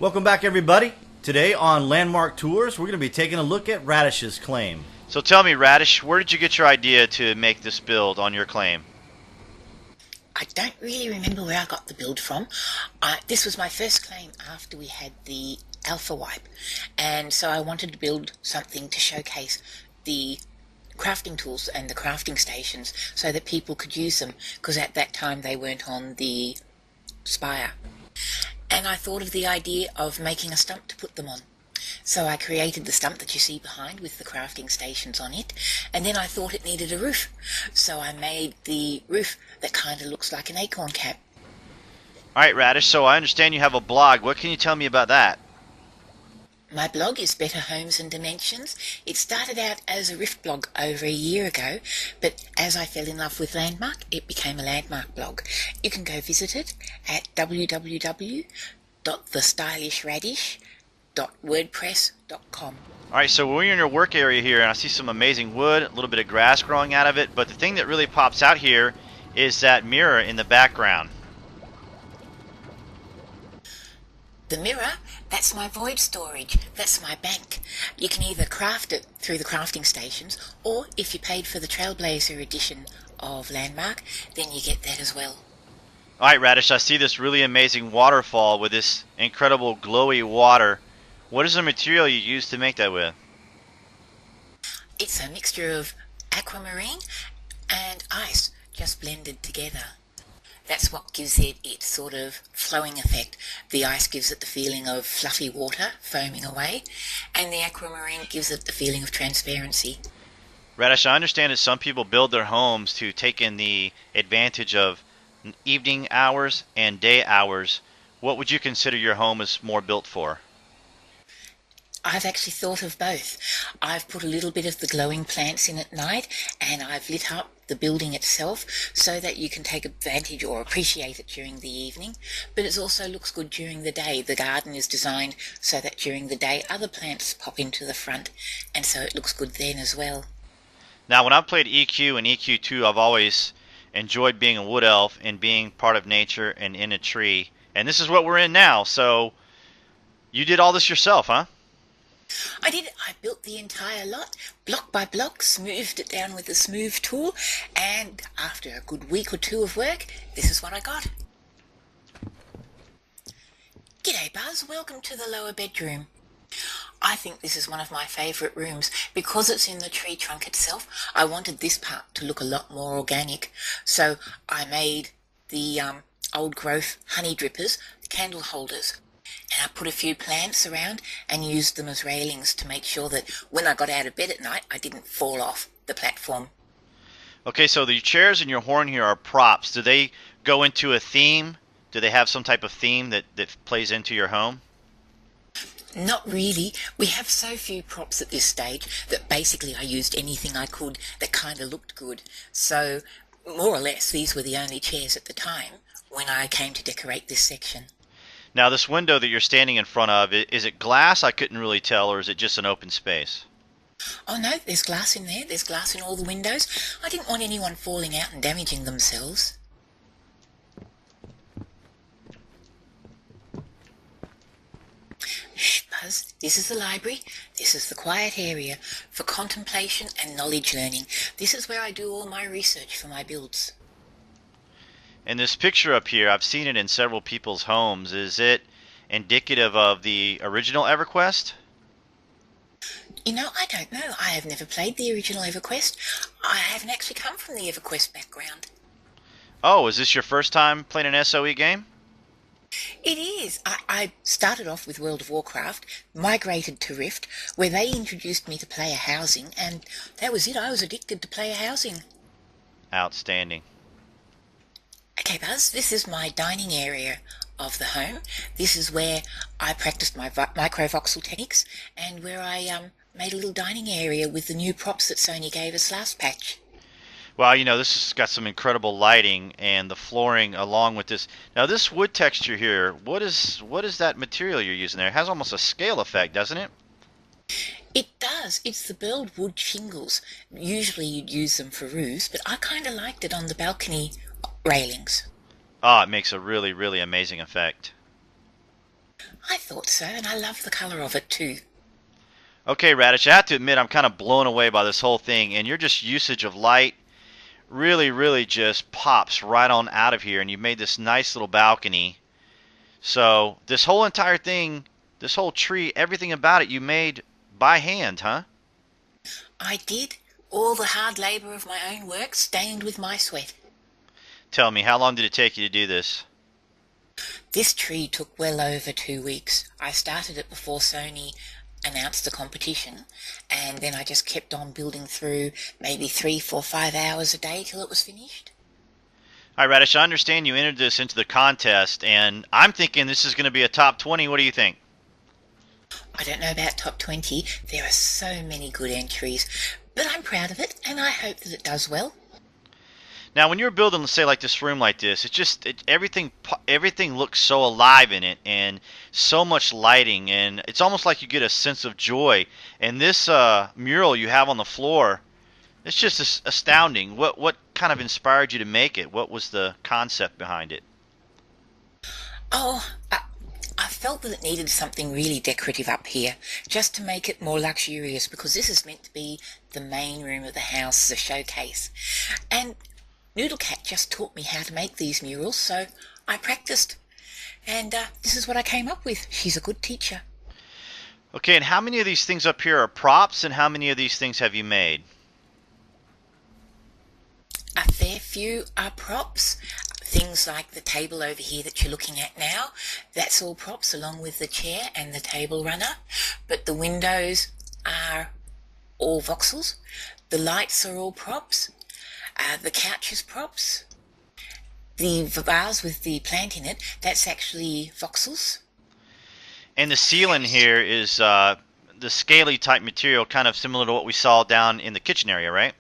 Welcome back, everybody. Today on Landmark Tours, we're going to be taking a look at Radish's claim. So tell me, Radish, where did you get your idea to make this build on your claim? I don't really remember where I got the build from. This was my first claim after we had the alpha wipe, and so I wanted to build something to showcase the crafting tools and the crafting stations so that people could use them, because at that time they weren't on the Spire. And I thought of the idea of making a stump to put them on. So I created the stump that you see behind with the crafting stations on it, and then I thought it needed a roof. So I made the roof that kind of looks like an acorn cap. Alright, Radish, so I understand you have a blog. What can you tell me about that? My blog is Better Homes and Dimensions. It started out as a Rift blog over a year ago, but as I fell in love with Landmark, it became a Landmark blog. You can go visit it at www.thestylishRadish.wordpress.com. Alright, so we're in your work area here, and I see some amazing wood, a little bit of grass growing out of it, but the thing that really pops out here is that mirror in the background. The mirror, that's my void storage, that's my bank. You can either craft it through the crafting stations, or if you paid for the Trailblazer edition of Landmark, then you get that as well. Alright, Radish, I see this really amazing waterfall with this incredible glowy water. What is the material you use to make that with? It's a mixture of aquamarine and ice, just blended together. That's what gives it its sort of flowing effect. The ice gives it the feeling of fluffy water foaming away, and the aquamarine gives it the feeling of transparency. Radish, I understand that some people build their homes to take in the advantage of evening hours and day hours. What would you consider your home is more built for? I've actually thought of both. I've put a little bit of the glowing plants in at night, and I've lit up the building itself so that you can take advantage or appreciate it during the evening, but it also looks good during the day. The garden is designed so that during the day other plants pop into the front, and so it looks good then as well. Now, when I've played EQ and EQ2, I've always enjoyed being a wood elf and being part of nature and in a tree, and this is what we're in now. So you did all this yourself, huh? I did. I built the entire lot, block by block, smoothed it down with the smooth tool, and after a good week or two of work, this is what I got. G'day Buzz, welcome to the lower bedroom. I think this is one of my favourite rooms. Because it's in the tree trunk itself, I wanted this part to look a lot more organic, so I made the old growth honey drippers, candle holders. And I put a few plants around and used them as railings to make sure that when I got out of bed at night, I didn't fall off the platform. Okay, so the chairs and your horn here are props. Do they go into a theme? Do they have some type of theme that plays into your home? Not really. We have so few props at this stage that basically I used anything I could that kind of looked good. So, more or less, these were the only chairs at the time when I came to decorate this section. Now, this window that you're standing in front of, is it glass? I couldn't really tell, or is it just an open space? Oh no, there's glass in there. There's glass in all the windows. I didn't want anyone falling out and damaging themselves. Shh, Buzz. This is the library. This is the quiet area for contemplation and knowledge learning. This is where I do all my research for my builds. And this picture up here, I've seen it in several people's homes. Is it indicative of the original EverQuest? You know, I don't know. I have never played the original EverQuest. I haven't actually come from the EverQuest background. Oh, is this your first time playing an SOE game? It is. I started off with World of Warcraft, migrated to Rift, where they introduced me to player housing, and that was it. I was addicted to player housing. Outstanding. Okay, Buzz, this is my dining area of the home. This is where I practiced my microvoxel techniques, and where I made a little dining area with the new props that Sony gave us last patch. Well, you know, this has got some incredible lighting, and the flooring along with this. Now, this wood texture here, what is that material you're using there? It has almost a scale effect, doesn't it? It does. It's the burled wood shingles. Usually you'd use them for roofs, but I kind of liked it on the balcony railings. Oh, it makes a really, really amazing effect. I thought so, and I love the colour of it too. Okay, Radish, I have to admit I'm kind of blown away by this whole thing, and your just usage of light really, really just pops right on out of here, and you made this nice little balcony. So this whole entire thing, this whole tree, everything about it you made by hand, huh? I did all the hard labour of my own work, stained with my sweat. Tell me, how long did it take you to do this? This tree took well over 2 weeks. I started it before Sony announced the competition, and then I just kept on building through maybe 3, 4, 5 hours a day till it was finished. All right, Radish, I understand you entered this into the contest, and I'm thinking this is going to be a top 20. What do you think? I don't know about top 20. There are so many good entries, but I'm proud of it, and I hope that it does well. Now, when you're building, let's say, like this room like this, everything looks so alive in it, and so much lighting, and it's almost like you get a sense of joy. And this mural you have on the floor, it's just astounding. What kind of inspired you to make it? What was the concept behind it? Oh, I felt that it needed something really decorative up here, just to make it more luxurious, because this is meant to be the main room of the house, the showcase. And Noodle Cat just taught me how to make these murals, so I practiced. And this is what I came up with. She's a good teacher. Okay, and how many of these things up here are props, and how many of these things have you made? A fair few are props. Things like the table over here that you're looking at now, that's all props, along with the chair and the table runner. But the windows are all voxels. The lights are all props. The couch is props. The vase with the plant in it, that's actually voxels. And the ceiling here is the scaly type material, kind of similar to what we saw down in the kitchen area, right?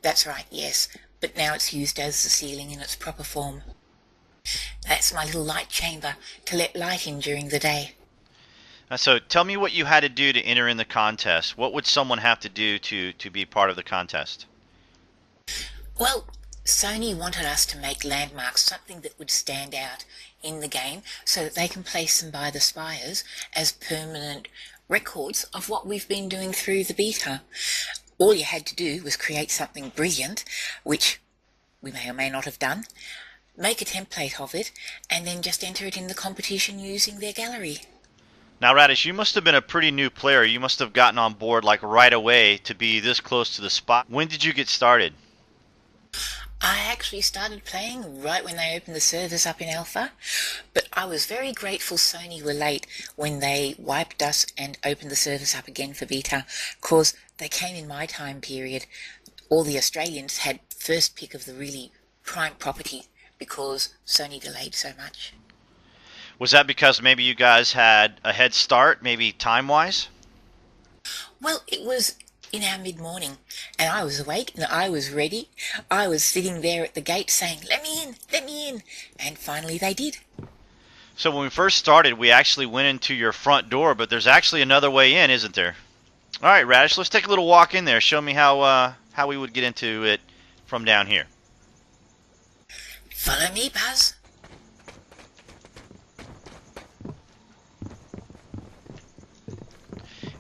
That's right, yes. But now it's used as the ceiling in its proper form. That's my little light chamber to let light in during the day. So tell me what you had to do to enter in the contest. What would someone have to do to be part of the contest? Well, Sony wanted us to make landmarks, something that would stand out in the game, so that they can place them by the spires as permanent records of what we've been doing through the beta. All you had to do was create something brilliant, which we may or may not have done, make a template of it, and then just enter it in the competition using their gallery. Now, Radish, you must have been a pretty new player. You must have gotten on board like right away to be this close to the spot. When did you get started? I actually started playing right when they opened the servers up in Alpha, but I was very grateful Sony were late when they wiped us and opened the servers up again for beta, because they came in my time period. All the Australians had first pick of the really prime property because Sony delayed so much. Was that because maybe you guys had a head start, maybe time-wise? Well, it was in our mid-morning, and I was awake and I was ready. I was sitting there at the gate saying, let me in, and finally they did. So when we first started, we actually went into your front door, but there's actually another way in, isn't there? All right, Radish, let's take a little walk in there. Show me how we would get into it from down here. Follow me, Buzz.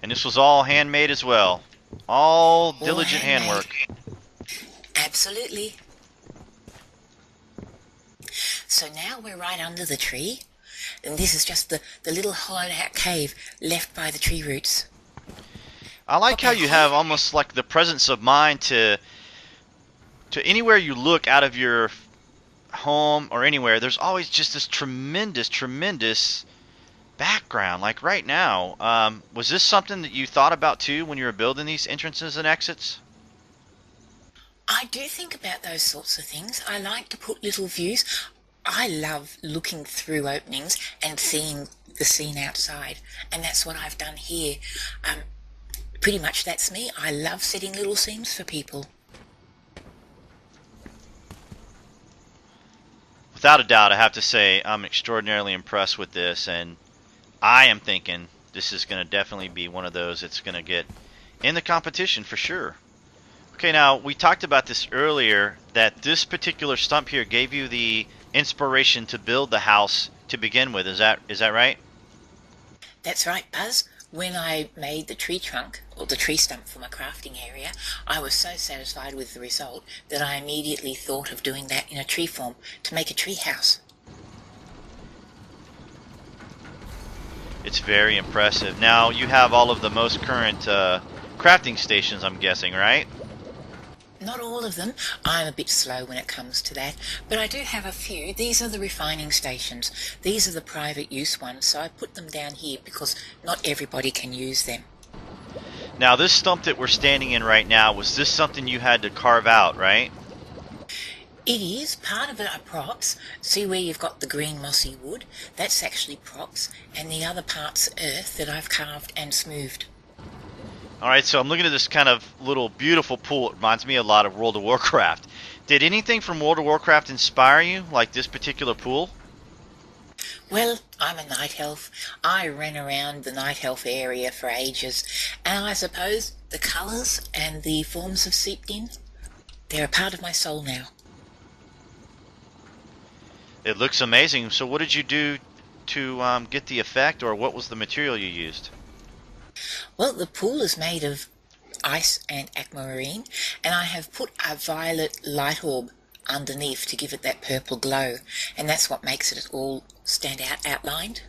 And this was all handmade as well. All diligent handwork. Absolutely. So now we're right under the tree, and this is just the little hollowed out cave left by the tree roots. I like how you have almost like the presence of mind to anywhere you look out of your home or anywhere, there's always just this tremendous background. Like right now, was this something that you thought about too when you were building these entrances and exits? I do think about those sorts of things. I like to put little views. I love looking through openings and seeing the scene outside, and that's what I've done here. Pretty much that's me. I love setting little scenes for people. Without a doubt, I have to say I'm extraordinarily impressed with this, and I am thinking this is going to definitely be one of those that's going to get in the competition for sure. Okay, now we talked about this earlier, that this particular stump here gave you the inspiration to build the house to begin with. Is that right? That's right, Buzz. When I made the tree trunk, or the tree stump for my crafting area, I was so satisfied with the result that I immediately thought of doing that in a tree form to make a tree house. It's very impressive. Now, you have all of the most current crafting stations, I'm guessing, right? Not all of them. I'm a bit slow when it comes to that, but I do have a few. These are the refining stations. These are the private use ones, so I put them down here because not everybody can use them. Now, this stump that we're standing in right now, was this something you had to carve out, right? It is. Part of it are props. See where you've got the green mossy wood? That's actually props, and the other part's earth that I've carved and smoothed. Alright, so I'm looking at this kind of little beautiful pool. It reminds me a lot of World of Warcraft. Did anything from World of Warcraft inspire you, like this particular pool? Well, I'm a night elf. I ran around the night elf area for ages, and I suppose the colours and the forms have seeped in. They're a part of my soul now. It looks amazing. So what did you do to get the effect, or what was the material you used? Well, the pool is made of ice and aquamarine, and I have put a violet light orb underneath to give it that purple glow, and that's what makes it all stand out outlined.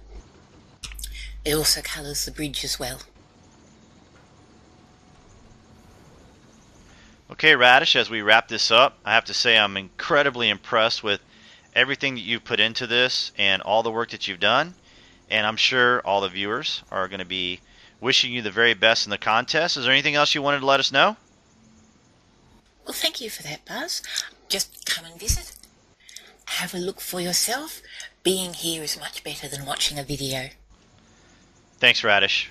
It also colours the bridge as well. Okay, Radish, as we wrap this up, I have to say I'm incredibly impressed with everything that you've put into this and all the work that you've done, and I'm sure all the viewers are going to be wishing you the very best in the contest. Is there anything else you wanted to let us know? Well, thank you for that, Buzz. Just come and visit. Have a look for yourself. Being here is much better than watching a video. Thanks, Radish.